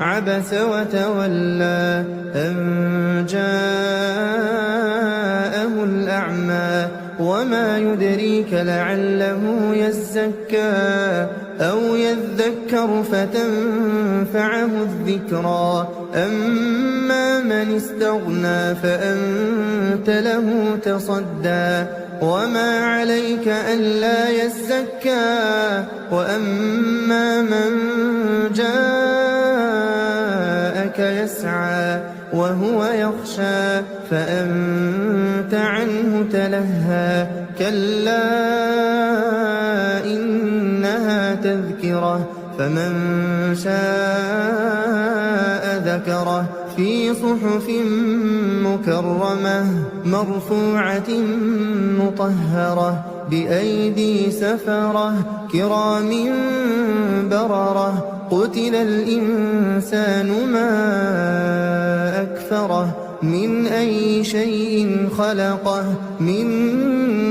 عبس وتولى أن جاءه الأعمى وما يدريك لعله يزكى أو يذكر فتنفعه الذكرى أما من استغنى فأنت له تصدى وما عليك ألا يزكى وأما من جاءك يسعى وهو يخشى فأنت عنه تلهى كلا إنها تذكرة فمن شاء ذكره في صحف مكرمة مرفوعة مطهرة بأيدي سفرة كرام بررة قتل الإنسان ما أكفره من أي شيء خلقه من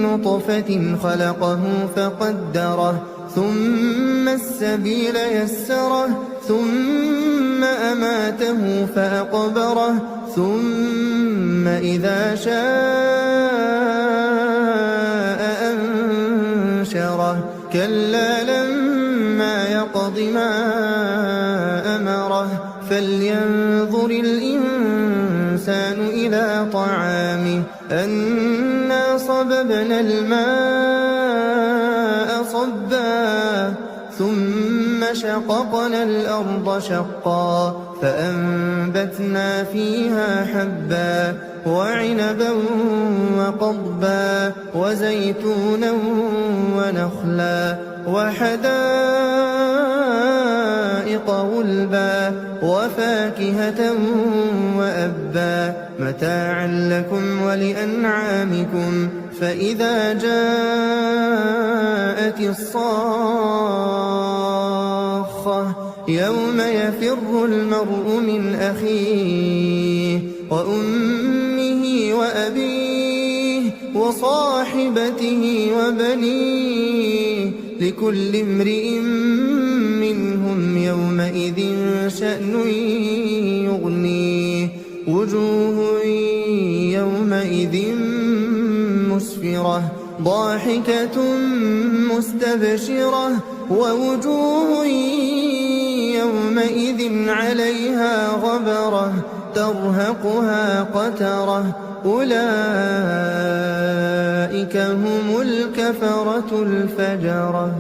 نطفة خلقه فقدره ثم السبيل يسره ثم أماته فأقبره ثم إذا شاء أنشره كلا لما يقض ما أمره فلينظر الإنسان إلى طعامه أنا صببنا الماء صبا ثم شققنا الأرض شقا فأنبتنا فيها حبا وعنبا وقضبا وزيتونا ونخلا وحدائق غلبا وفاكهة وأبا متاعا لكم ولأنعامكم فإذا جاءت الصاخة يوم يفر المرء من أخيه وأمه وأبيه وصاحبته وبنيه لكل امرئ منهم يومئذ شأن يغنيه وجوه يومئذ مسفرة ضاحكة مستبشرة ووجوه يومئذ عليها غبرة ترهقها قترة أولئك هم الكفرة الفجرة.